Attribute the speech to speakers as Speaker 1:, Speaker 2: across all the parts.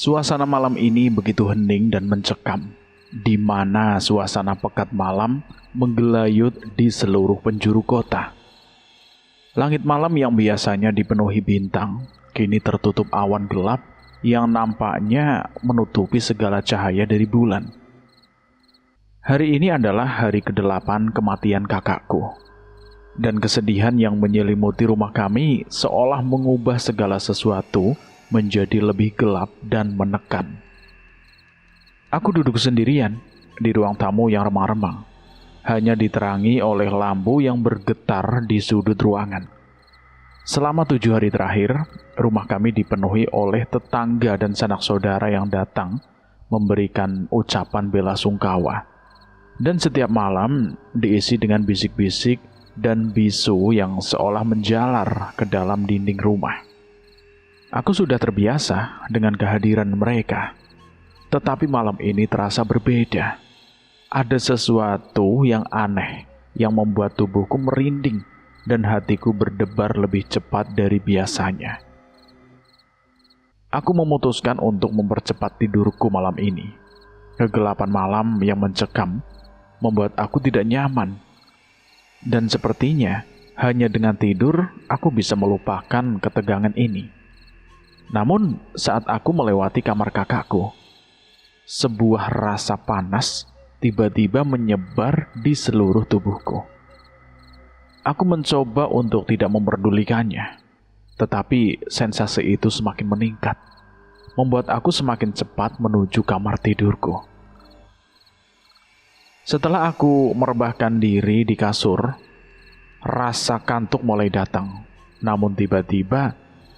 Speaker 1: Suasana malam ini begitu hening dan mencekam, di mana suasana pekat malam menggelayut di seluruh penjuru kota. Langit malam yang biasanya dipenuhi bintang, kini tertutup awan gelap yang nampaknya menutupi segala cahaya dari bulan. Hari ini adalah hari ke-8 kematian kakakku, dan kesedihan yang menyelimuti rumah kami seolah mengubah segala sesuatu menjadi lebih gelap dan menekan. Aku duduk sendirian di ruang tamu yang remang-remang, hanya diterangi oleh lampu yang bergetar di sudut ruangan. Selama 7 hari terakhir, rumah kami dipenuhi oleh tetangga dan sanak saudara yang datang memberikan ucapan bela sungkawa. Dan setiap malam diisi dengan bisik-bisik dan bisu yang seolah menjalar ke dalam dinding rumah. Aku sudah terbiasa dengan kehadiran mereka, tetapi malam ini terasa berbeda. Ada sesuatu yang aneh yang membuat tubuhku merinding dan hatiku berdebar lebih cepat dari biasanya. Aku memutuskan untuk mempercepat tidurku malam ini. Kegelapan malam yang mencekam membuat aku tidak nyaman. Dan sepertinya hanya dengan tidur aku bisa melupakan ketegangan ini. Namun saat aku melewati kamar kakakku, sebuah rasa panas tiba-tiba menyebar di seluruh tubuhku. Aku mencoba untuk tidak memperdulikannya, tetapi sensasi itu semakin meningkat, membuat aku semakin cepat menuju kamar tidurku. Setelah aku merebahkan diri di kasur, rasa kantuk mulai datang. Namun tiba-tiba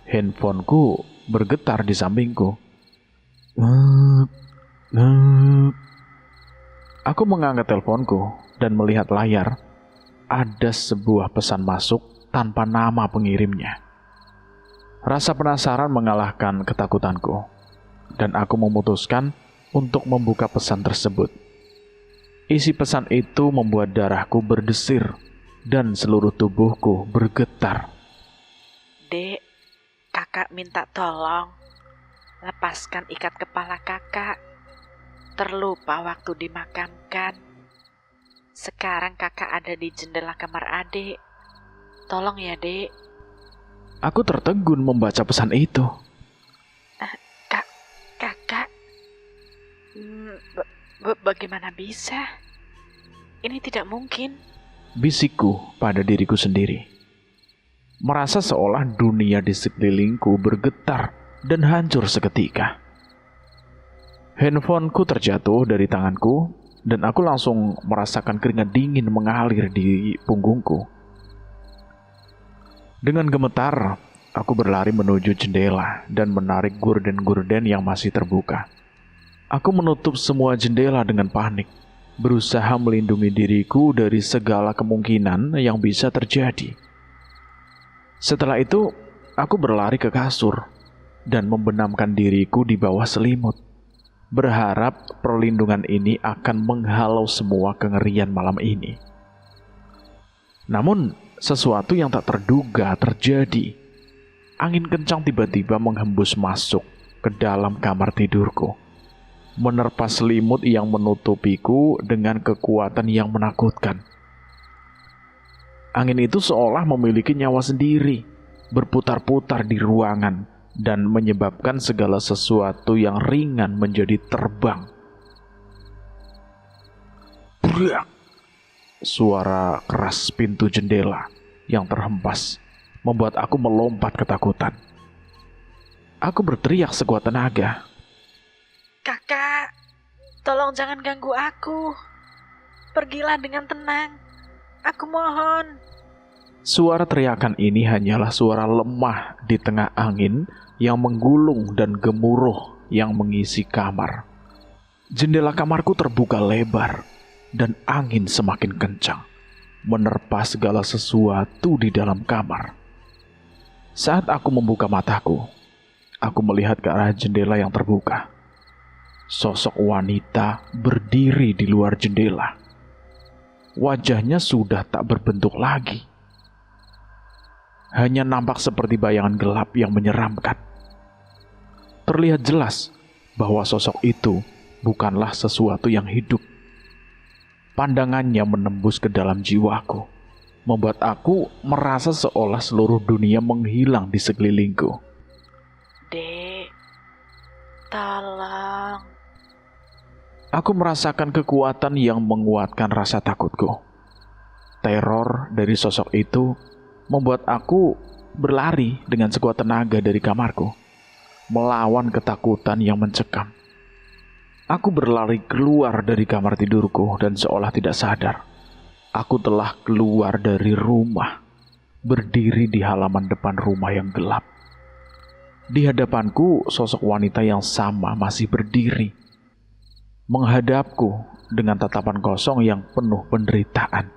Speaker 1: handphoneku bergetar di sampingku. Aku mengangkat teleponku dan melihat layar. Ada sebuah pesan masuk tanpa nama pengirimnya. Rasa penasaran mengalahkan ketakutanku, dan aku memutuskan untuk membuka pesan tersebut. Isi pesan itu membuat darahku berdesir dan seluruh tubuhku bergetar.
Speaker 2: Dek, kakak minta tolong, lepaskan ikat kepala kakak. Terlupa waktu dimakamkan. Sekarang kakak ada di jendela kamar adik. Tolong ya, Dek.
Speaker 1: Aku tertegun membaca pesan itu.
Speaker 2: Kakak? Bagaimana bisa? Ini tidak mungkin.
Speaker 1: Bisikku pada diriku sendiri. Merasa seolah dunia di sekelilingku bergetar dan hancur seketika. Handphoneku terjatuh dari tanganku, dan aku langsung merasakan keringat dingin mengalir di punggungku. Dengan gemetar, aku berlari menuju jendela dan menarik gorden-gorden yang masih terbuka. Aku menutup semua jendela dengan panik, berusaha melindungi diriku dari segala kemungkinan yang bisa terjadi. Setelah itu, aku berlari ke kasur dan membenamkan diriku di bawah selimut, berharap perlindungan ini akan menghalau semua kengerian malam ini. Namun, sesuatu yang tak terduga terjadi. Angin kencang tiba-tiba menghembus masuk ke dalam kamar tidurku, menerpa selimut yang menutupiku dengan kekuatan yang menakutkan. Angin itu seolah memiliki nyawa sendiri, berputar-putar di ruangan dan menyebabkan segala sesuatu yang ringan menjadi terbang. Brak! Suara keras pintu jendela yang terhempas membuat aku melompat ketakutan. Aku berteriak sekuat tenaga.
Speaker 2: Kakak, tolong jangan ganggu aku. Pergilah dengan tenang. Aku mohon.
Speaker 1: Suara teriakan ini hanyalah suara lemah di tengah angin yang menggulung dan gemuruh yang mengisi kamar. Jendela kamarku terbuka lebar dan angin semakin kencang, menerpa segala sesuatu di dalam kamar. Saat aku membuka mataku, aku melihat ke arah jendela yang terbuka. Sosok wanita berdiri di luar jendela. Wajahnya sudah tak berbentuk lagi. Hanya nampak seperti bayangan gelap yang menyeramkan. Terlihat jelas bahwa sosok itu bukanlah sesuatu yang hidup. Pandangannya menembus ke dalam jiwaku, membuat aku merasa seolah seluruh dunia menghilang di sekelilingku.
Speaker 2: Dek, tolong.
Speaker 1: Aku merasakan kekuatan yang menguatkan rasa takutku. Teror dari sosok itu membuat aku berlari dengan sekuat tenaga dari kamarku, melawan ketakutan yang mencekam. Aku berlari keluar dari kamar tidurku dan seolah tidak sadar, aku telah keluar dari rumah, berdiri di halaman depan rumah yang gelap. Di hadapanku, sosok wanita yang sama masih berdiri, menghadapku dengan tatapan kosong yang penuh penderitaan.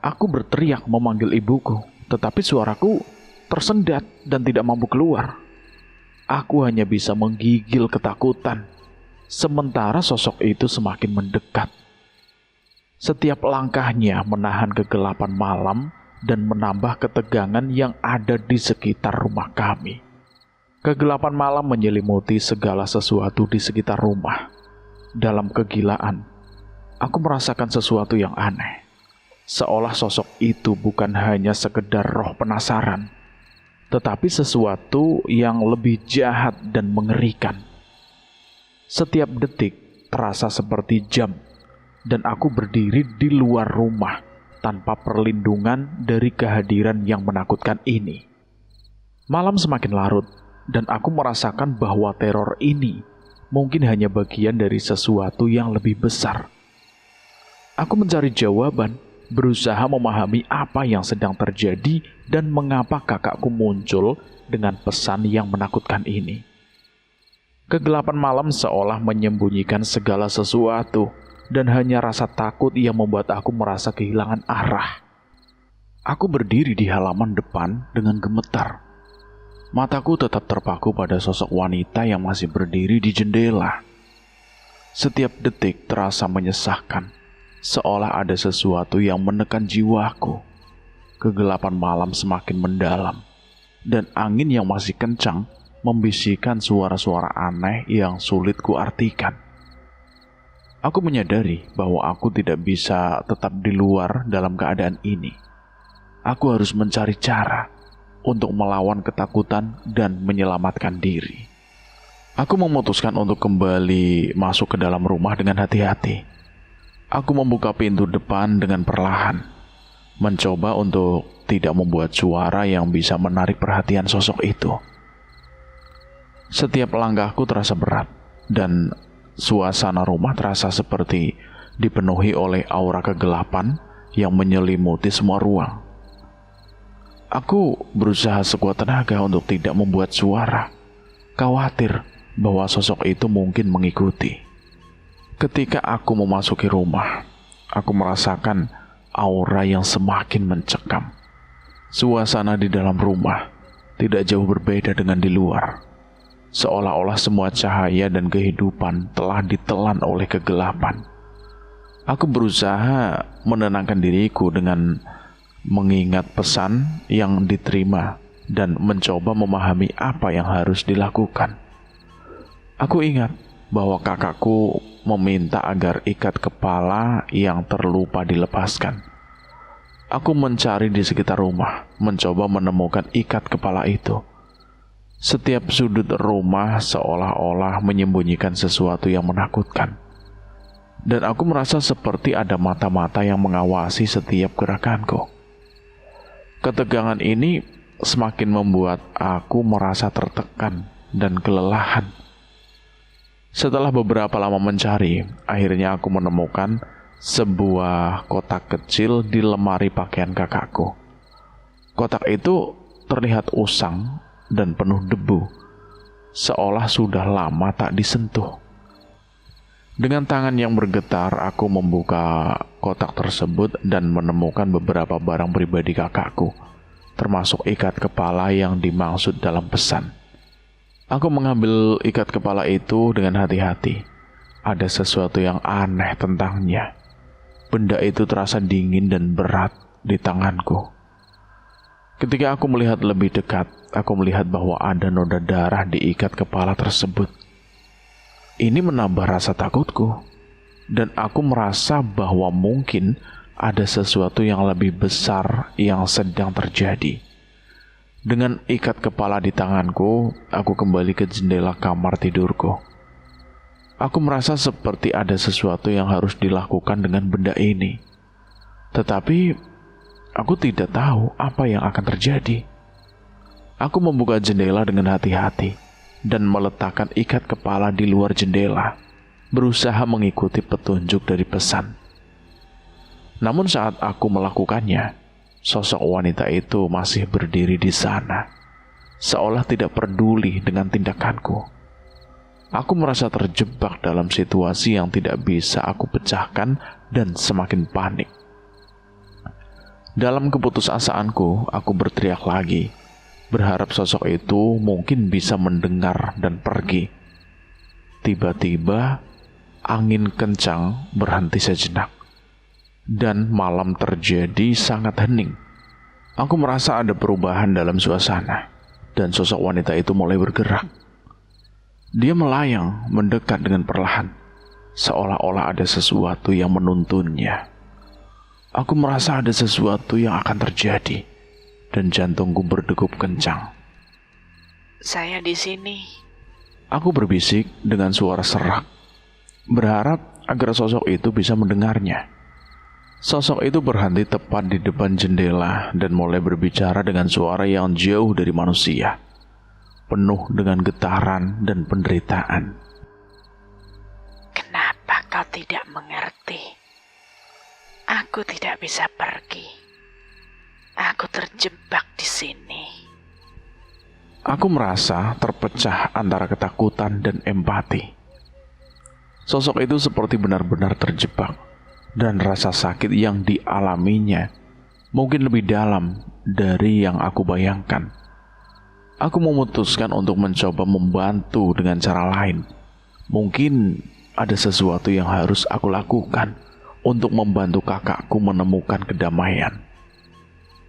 Speaker 1: Aku berteriak memanggil ibuku, tetapi suaraku tersendat dan tidak mampu keluar. Aku hanya bisa menggigil ketakutan, sementara sosok itu semakin mendekat. Setiap langkahnya menahan kegelapan malam dan menambah ketegangan yang ada di sekitar rumah kami. Kegelapan malam menyelimuti segala sesuatu di sekitar rumah. Dalam kegilaan, aku merasakan sesuatu yang aneh. Seolah sosok itu bukan hanya sekedar roh penasaran, tetapi sesuatu yang lebih jahat dan mengerikan. Setiap detik terasa seperti jam, dan aku berdiri di luar rumah tanpa perlindungan dari kehadiran yang menakutkan ini. Malam semakin larut, dan aku merasakan bahwa teror ini mungkin hanya bagian dari sesuatu yang lebih besar. Aku mencari jawaban, berusaha memahami apa yang sedang terjadi dan mengapa kakakku muncul dengan pesan yang menakutkan ini. Kegelapan malam seolah menyembunyikan segala sesuatu, dan hanya rasa takut yang membuat aku merasa kehilangan arah. Aku berdiri di halaman depan dengan gemetar. Mataku tetap terpaku pada sosok wanita yang masih berdiri di jendela. Setiap detik terasa menyesakkan, seolah ada sesuatu yang menekan jiwaku. Kegelapan malam semakin mendalam, dan angin yang masih kencang membisikkan suara-suara aneh yang sulit kuartikan. Aku menyadari bahwa aku tidak bisa tetap di luar dalam keadaan ini. Aku harus mencari cara untuk melawan ketakutan dan menyelamatkan diri. Aku memutuskan untuk kembali masuk ke dalam rumah dengan hati-hati. Aku membuka pintu depan dengan perlahan, mencoba untuk tidak membuat suara yang bisa menarik perhatian sosok itu. Setiap langkahku terasa berat, dan suasana rumah terasa seperti dipenuhi oleh aura kegelapan yang menyelimuti semua ruang. Aku berusaha sekuat tenaga untuk tidak membuat suara, khawatir bahwa sosok itu mungkin mengikuti. Ketika aku memasuki rumah, aku merasakan aura yang semakin mencekam. Suasana di dalam rumah tidak jauh berbeda dengan di luar. Seolah-olah semua cahaya dan kehidupan telah ditelan oleh kegelapan. Aku berusaha menenangkan diriku dengan mengingat pesan yang diterima dan mencoba memahami apa yang harus dilakukan. Aku ingat bahwa kakakku meminta agar ikat kepala yang terlupa dilepaskan. Aku mencari di sekitar rumah, mencoba menemukan ikat kepala itu. Setiap sudut rumah seolah-olah menyembunyikan sesuatu yang menakutkan. Dan aku merasa seperti ada mata-mata yang mengawasi setiap gerakanku. Ketegangan ini semakin membuat aku merasa tertekan dan kelelahan. Setelah beberapa lama mencari, akhirnya aku menemukan sebuah kotak kecil di lemari pakaian kakakku. Kotak itu terlihat usang dan penuh debu, seolah sudah lama tak disentuh. Dengan tangan yang bergetar, aku membuka kotak tersebut dan menemukan beberapa barang pribadi kakakku, termasuk ikat kepala yang dimaksud dalam pesan. Aku mengambil ikat kepala itu dengan hati-hati. Ada sesuatu yang aneh tentangnya. Benda itu terasa dingin dan berat di tanganku. Ketika aku melihat lebih dekat, aku melihat bahwa ada noda darah di ikat kepala tersebut. Ini menambah rasa takutku, dan aku merasa bahwa mungkin ada sesuatu yang lebih besar yang sedang terjadi. Dengan ikat kepala di tanganku, aku kembali ke jendela kamar tidurku. Aku merasa seperti ada sesuatu yang harus dilakukan dengan benda ini. Tetapi, aku tidak tahu apa yang akan terjadi. Aku membuka jendela dengan hati-hati dan meletakkan ikat kepala di luar jendela, berusaha mengikuti petunjuk dari pesan. Namun saat aku melakukannya, sosok wanita itu masih berdiri di sana, seolah tidak peduli dengan tindakanku. Aku merasa terjebak dalam situasi yang tidak bisa aku pecahkan dan semakin panik. Dalam keputusasaanku, aku berteriak lagi, berharap sosok itu mungkin bisa mendengar dan pergi. Tiba-tiba, angin kencang berhenti sejenak, dan malam terjadi sangat hening. Aku merasa ada perubahan dalam suasana, dan sosok wanita itu mulai bergerak. Dia melayang mendekat dengan perlahan, seolah-olah ada sesuatu yang menuntunnya. Aku merasa ada sesuatu yang akan terjadi, dan jantungku berdegup kencang.
Speaker 2: Saya di sini.
Speaker 1: Aku berbisik dengan suara serak, berharap agar sosok itu bisa mendengarnya. Sosok itu berhenti tepat di depan jendela dan mulai berbicara dengan suara yang jauh dari manusia, penuh dengan getaran dan penderitaan.
Speaker 2: Kenapa kau tidak mengerti? Aku tidak bisa pergi. Aku terjebak di sini.
Speaker 1: Aku merasa terpecah antara ketakutan dan empati. Sosok itu seperti benar-benar terjebak, dan rasa sakit yang dialaminya mungkin lebih dalam dari yang aku bayangkan. Aku memutuskan untuk mencoba membantu dengan cara lain. Mungkin ada sesuatu yang harus aku lakukan untuk membantu kakakku menemukan kedamaian.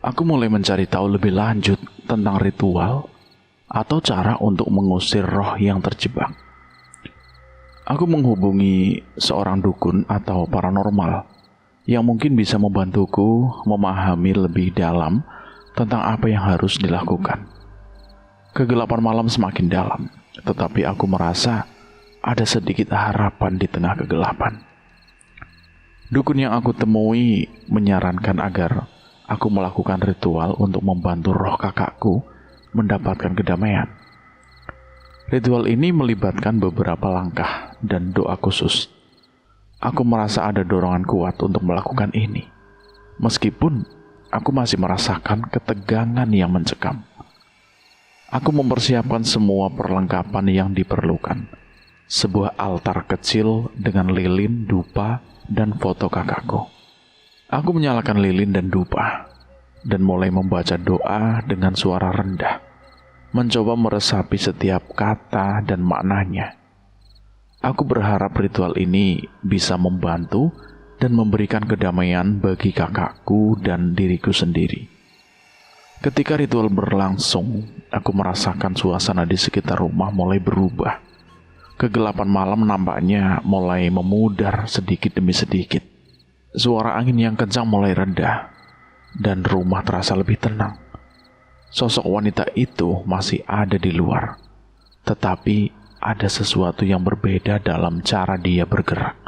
Speaker 1: Aku mulai mencari tahu lebih lanjut tentang ritual atau cara untuk mengusir roh yang terjebak. Aku menghubungi seorang dukun atau paranormal yang mungkin bisa membantuku memahami lebih dalam tentang apa yang harus dilakukan. Kegelapan malam semakin dalam, tetapi aku merasa ada sedikit harapan di tengah kegelapan. Dukun yang aku temui menyarankan agar aku melakukan ritual untuk membantu roh kakakku mendapatkan kedamaian. Ritual ini melibatkan beberapa langkah dan doa khusus. Aku merasa ada dorongan kuat untuk melakukan ini, meskipun aku masih merasakan ketegangan yang mencekam. Aku mempersiapkan semua perlengkapan yang diperlukan. Sebuah altar kecil dengan lilin, dupa, dan foto kakakku. Aku menyalakan lilin dan dupa, dan mulai membaca doa dengan suara rendah, mencoba meresapi setiap kata dan maknanya. Aku berharap ritual ini bisa membantu dan memberikan kedamaian bagi kakakku dan diriku sendiri. Ketika ritual berlangsung, aku merasakan suasana di sekitar rumah mulai berubah. Kegelapan malam nampaknya mulai memudar sedikit demi sedikit. Suara angin yang kencang mulai reda, dan rumah terasa lebih tenang. Sosok wanita itu masih ada di luar, tetapi ada sesuatu yang berbeda dalam cara dia bergerak.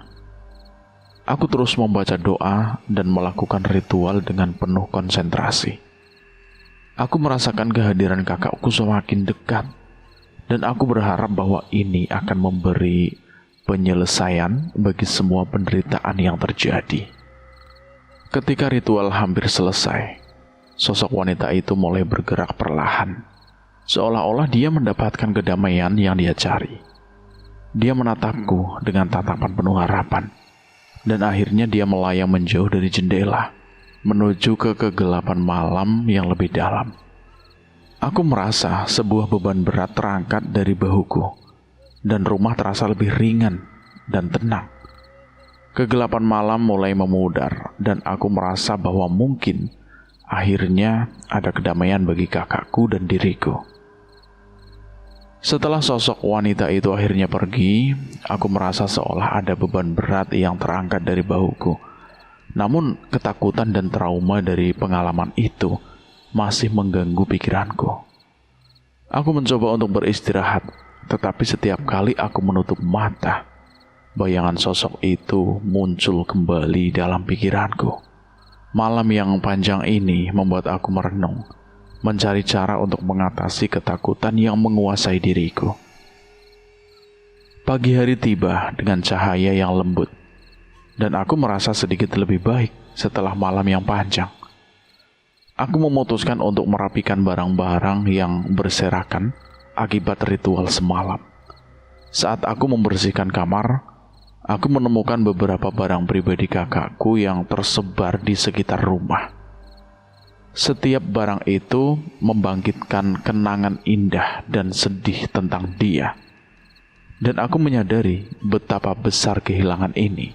Speaker 1: Aku terus membaca doa dan melakukan ritual dengan penuh konsentrasi. Aku merasakan kehadiran kakakku semakin dekat, dan aku berharap bahwa ini akan memberi penyelesaian bagi semua penderitaan yang terjadi. Ketika ritual hampir selesai, sosok wanita itu mulai bergerak perlahan, seolah-olah dia mendapatkan kedamaian yang dia cari. Dia menatapku dengan tatapan penuh harapan, dan akhirnya dia melayang menjauh dari jendela, menuju ke kegelapan malam yang lebih dalam. Aku merasa sebuah beban berat terangkat dari bahuku, dan rumah terasa lebih ringan dan tenang. Kegelapan malam mulai memudar, dan aku merasa bahwa mungkin akhirnya ada kedamaian bagi kakakku dan diriku. Setelah sosok wanita itu akhirnya pergi, aku merasa seolah ada beban berat yang terangkat dari bahuku. Namun ketakutan dan trauma dari pengalaman itu masih mengganggu pikiranku. Aku mencoba untuk beristirahat, tetapi setiap kali aku menutup mata, bayangan sosok itu muncul kembali dalam pikiranku. Malam yang panjang ini membuat aku merenung, mencari cara untuk mengatasi ketakutan yang menguasai diriku. Pagi hari tiba dengan cahaya yang lembut, dan aku merasa sedikit lebih baik setelah malam yang panjang. Aku memutuskan untuk merapikan barang-barang yang berserakan akibat ritual semalam. Saat aku membersihkan kamar, aku menemukan beberapa barang pribadi kakakku yang tersebar di sekitar rumah. Setiap barang itu membangkitkan kenangan indah dan sedih tentang dia. Dan aku menyadari betapa besar kehilangan ini.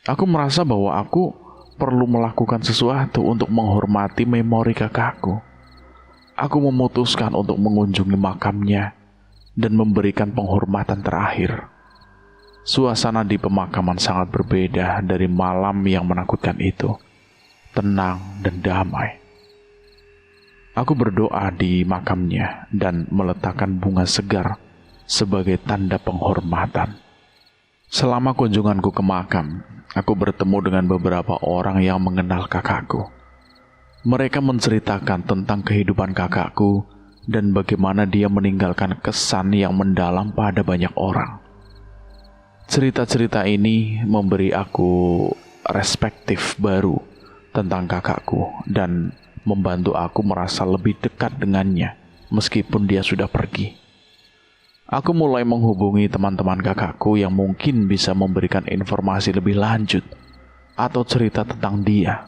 Speaker 1: Aku merasa bahwa aku perlu melakukan sesuatu untuk menghormati memori kakakku. Aku memutuskan untuk mengunjungi makamnya dan memberikan penghormatan terakhir. Suasana di pemakaman sangat berbeda dari malam yang menakutkan itu. Tenang dan damai. Aku berdoa di makamnya dan meletakkan bunga segar sebagai tanda penghormatan. Selama kunjunganku ke makam, aku bertemu dengan beberapa orang yang mengenal kakakku. Mereka menceritakan tentang kehidupan kakakku dan bagaimana dia meninggalkan kesan yang mendalam pada banyak orang. Cerita-cerita ini memberi aku perspektif baru tentang kakakku dan membantu aku merasa lebih dekat dengannya meskipun dia sudah pergi. Aku mulai menghubungi teman-teman kakakku yang mungkin bisa memberikan informasi lebih lanjut atau cerita tentang dia.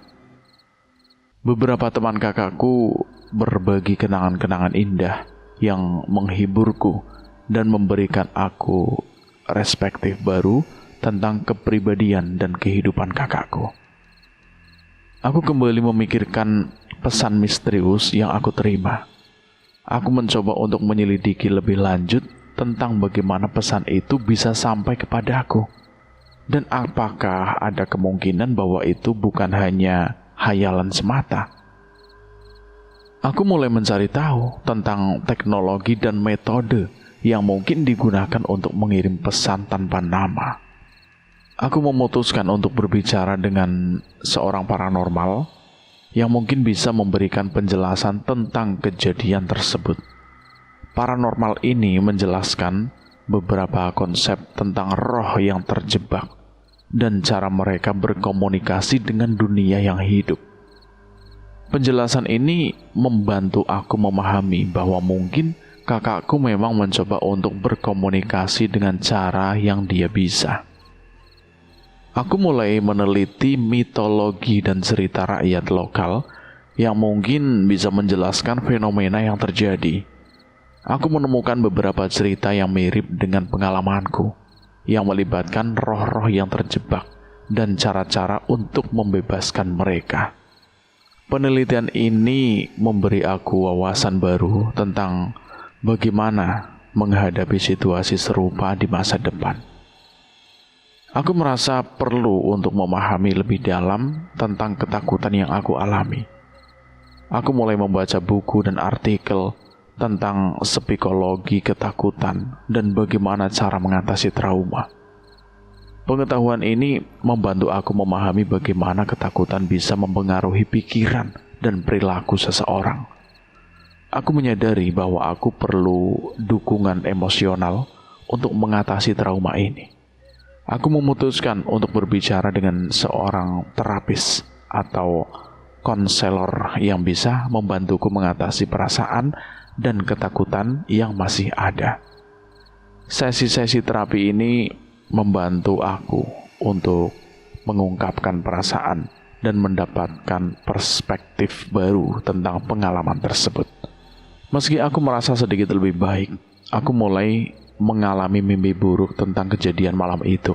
Speaker 1: Beberapa teman kakakku berbagi kenangan-kenangan indah yang menghiburku dan memberikan aku perspektif baru tentang kepribadian dan kehidupan kakakku. Aku kembali memikirkan pesan misterius yang aku terima. Aku mencoba untuk menyelidiki lebih lanjut tentang bagaimana pesan itu bisa sampai kepadaku. Dan apakah ada kemungkinan bahwa itu bukan hanya hayalan semata. Aku mulai mencari tahu tentang teknologi dan metode yang mungkin digunakan untuk mengirim pesan tanpa nama. Aku memutuskan untuk berbicara dengan seorang paranormal yang mungkin bisa memberikan penjelasan tentang kejadian tersebut. Paranormal ini menjelaskan beberapa konsep tentang roh yang terjebak dan cara mereka berkomunikasi dengan dunia yang hidup. Penjelasan ini membantu aku memahami bahwa mungkin kakakku memang mencoba untuk berkomunikasi dengan cara yang dia bisa. Aku mulai meneliti mitologi dan cerita rakyat lokal yang mungkin bisa menjelaskan fenomena yang terjadi. Aku menemukan beberapa cerita yang mirip dengan pengalamanku, yang melibatkan roh-roh yang terjebak dan cara-cara untuk membebaskan mereka. Penelitian ini memberi aku wawasan baru tentang bagaimana menghadapi situasi serupa di masa depan. Aku merasa perlu untuk memahami lebih dalam tentang ketakutan yang aku alami. Aku mulai membaca buku dan artikel tentang psikologi ketakutan dan bagaimana cara mengatasi trauma. Pengetahuan ini membantu aku memahami bagaimana ketakutan bisa mempengaruhi pikiran dan perilaku seseorang. Aku menyadari bahwa aku perlu dukungan emosional untuk mengatasi trauma ini. Aku memutuskan untuk berbicara dengan seorang terapis atau konselor yang bisa membantuku mengatasi perasaan dan ketakutan yang masih ada. Sesi-sesi terapi ini membantu aku untuk mengungkapkan perasaan dan mendapatkan perspektif baru tentang pengalaman tersebut. Meski aku merasa sedikit lebih baik, aku mulai mengalami mimpi buruk tentang kejadian malam itu.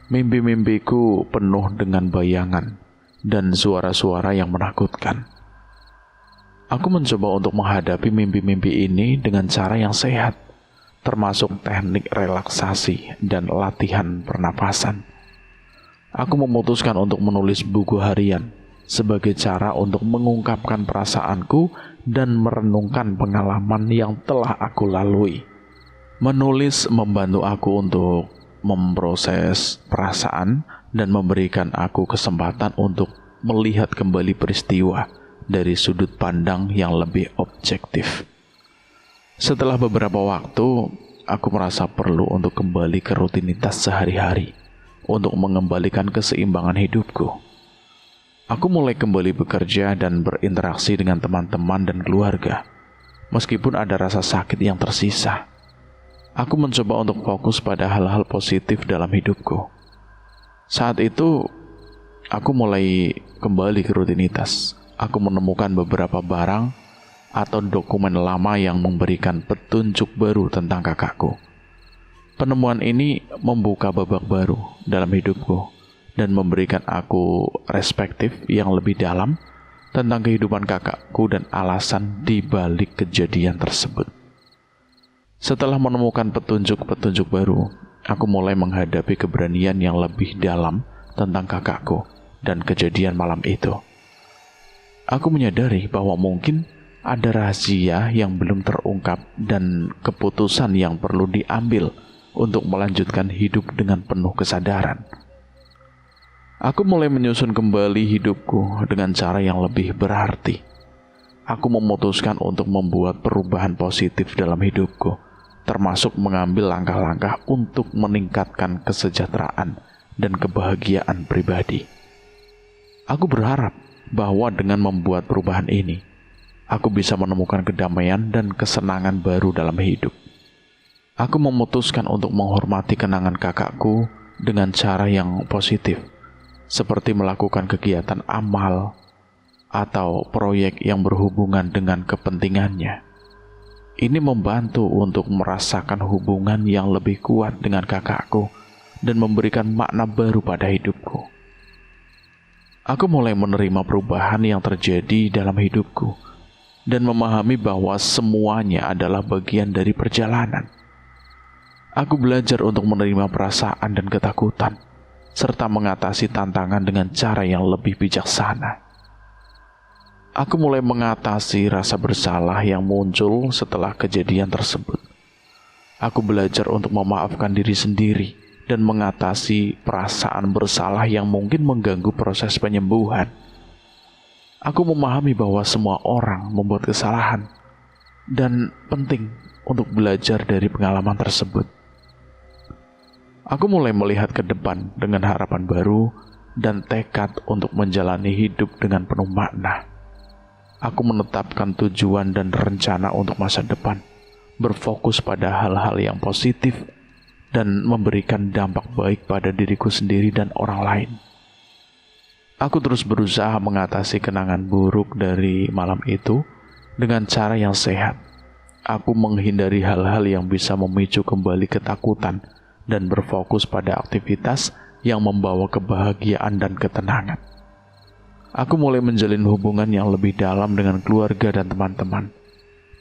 Speaker 1: Mimpi-mimpiku penuh dengan bayangan dan suara-suara yang menakutkan. Aku mencoba untuk menghadapi mimpi-mimpi ini dengan cara yang sehat, termasuk teknik relaksasi dan latihan pernapasan. Aku memutuskan untuk menulis buku harian sebagai cara untuk mengungkapkan perasaanku dan merenungkan pengalaman yang telah aku lalui. Menulis membantu aku untuk memproses perasaan dan memberikan aku kesempatan untuk melihat kembali peristiwa dari sudut pandang yang lebih objektif. Setelah beberapa waktu, aku merasa perlu untuk kembali ke rutinitas sehari-hari untuk mengembalikan keseimbangan hidupku. Aku mulai kembali bekerja dan berinteraksi dengan teman-teman dan keluarga, meskipun ada rasa sakit yang tersisa. Aku mencoba untuk fokus pada hal-hal positif dalam hidupku. Saat itu, aku mulai kembali ke rutinitas. Aku menemukan beberapa barang atau dokumen lama yang memberikan petunjuk baru tentang kakakku. Penemuan ini membuka babak baru dalam hidupku dan memberikan aku perspektif yang lebih dalam tentang kehidupan kakakku dan alasan di balik kejadian tersebut. Setelah menemukan petunjuk-petunjuk baru, aku mulai menghadapi keberanian yang lebih dalam tentang kakakku dan kejadian malam itu. Aku menyadari bahwa mungkin ada rahasia yang belum terungkap dan keputusan yang perlu diambil untuk melanjutkan hidup dengan penuh kesadaran. Aku mulai menyusun kembali hidupku dengan cara yang lebih berarti. Aku memutuskan untuk membuat perubahan positif dalam hidupku, termasuk mengambil langkah-langkah untuk meningkatkan kesejahteraan dan kebahagiaan pribadi. Aku berharap bahwa dengan membuat perubahan ini, aku bisa menemukan kedamaian dan kesenangan baru dalam hidup. Aku memutuskan untuk menghormati kenangan kakakku dengan cara yang positif, seperti melakukan kegiatan amal atau proyek yang berhubungan dengan kepentingannya. Ini membantu untuk merasakan hubungan yang lebih kuat dengan kakakku dan memberikan makna baru pada hidupku. Aku mulai menerima perubahan yang terjadi dalam hidupku dan memahami bahwa semuanya adalah bagian dari perjalanan. Aku belajar untuk menerima perasaan dan ketakutan, serta mengatasi tantangan dengan cara yang lebih bijaksana. Aku mulai mengatasi rasa bersalah yang muncul setelah kejadian tersebut. Aku belajar untuk memaafkan diri sendiri dan mengatasi perasaan bersalah yang mungkin mengganggu proses penyembuhan. Aku memahami bahwa semua orang membuat kesalahan dan penting untuk belajar dari pengalaman tersebut. Aku mulai melihat ke depan dengan harapan baru dan tekad untuk menjalani hidup dengan penuh makna. Aku menetapkan tujuan dan rencana untuk masa depan, berfokus pada hal-hal yang positif dan memberikan dampak baik pada diriku sendiri dan orang lain. Aku terus berusaha mengatasi kenangan buruk dari malam itu dengan cara yang sehat. Aku menghindari hal-hal yang bisa memicu kembali ketakutan dan berfokus pada aktivitas yang membawa kebahagiaan dan ketenangan. Aku mulai menjalin hubungan yang lebih dalam dengan keluarga dan teman-teman,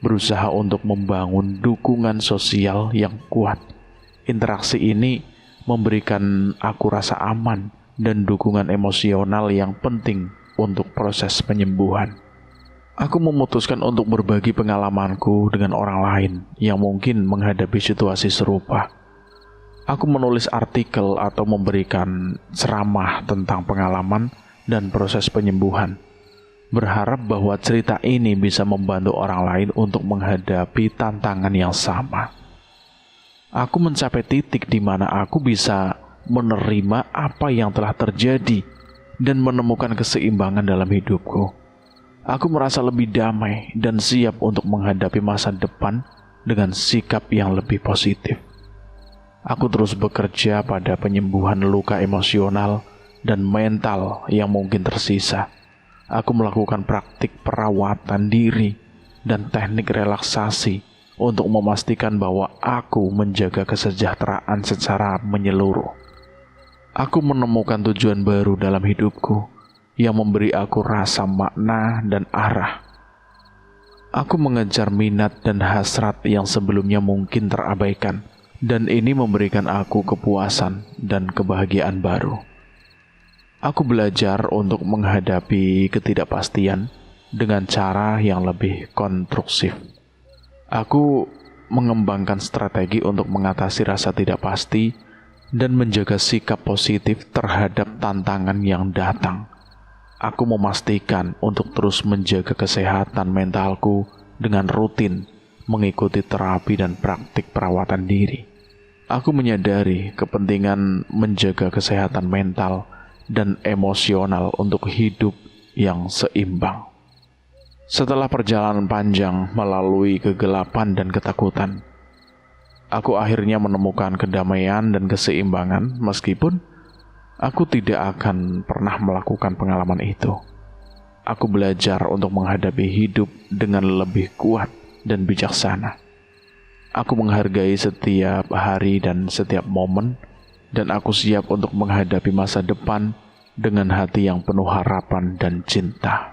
Speaker 1: berusaha untuk membangun dukungan sosial yang kuat. Interaksi ini memberikan aku rasa aman dan dukungan emosional yang penting untuk proses penyembuhan. Aku memutuskan untuk berbagi pengalamanku dengan orang lain yang mungkin menghadapi situasi serupa. Aku menulis artikel atau memberikan ceramah tentang pengalaman dan proses penyembuhan, berharap bahwa cerita ini bisa membantu orang lain untuk menghadapi tantangan yang sama. Aku mencapai titik di mana aku bisa menerima apa yang telah terjadi dan menemukan keseimbangan dalam hidupku. Aku merasa lebih damai dan siap untuk menghadapi masa depan dengan sikap yang lebih positif. Aku terus bekerja pada penyembuhan luka emosional dan mental yang mungkin tersisa. Aku melakukan praktik perawatan diri dan teknik relaksasi untuk memastikan bahwa aku menjaga kesejahteraan secara menyeluruh. Aku menemukan tujuan baru dalam hidupku yang memberi aku rasa makna dan arah. Aku mengejar minat dan hasrat yang sebelumnya mungkin terabaikan, dan ini memberikan aku kepuasan dan kebahagiaan baru. Aku belajar untuk menghadapi ketidakpastian dengan cara yang lebih konstruksif. Aku mengembangkan strategi untuk mengatasi rasa tidak pasti dan menjaga sikap positif terhadap tantangan yang datang. Aku memastikan untuk terus menjaga kesehatan mentalku dengan rutin mengikuti terapi dan praktik perawatan diri. Aku menyadari kepentingan menjaga kesehatan mental dan emosional untuk hidup yang seimbang. Setelah perjalanan panjang melalui kegelapan dan ketakutan, aku akhirnya menemukan kedamaian dan keseimbangan meskipun aku tidak akan pernah melakukan pengalaman itu. Aku belajar untuk menghadapi hidup dengan lebih kuat dan bijaksana. Aku menghargai setiap hari dan setiap momen, dan aku siap untuk menghadapi masa depan dengan hati yang penuh harapan dan cinta.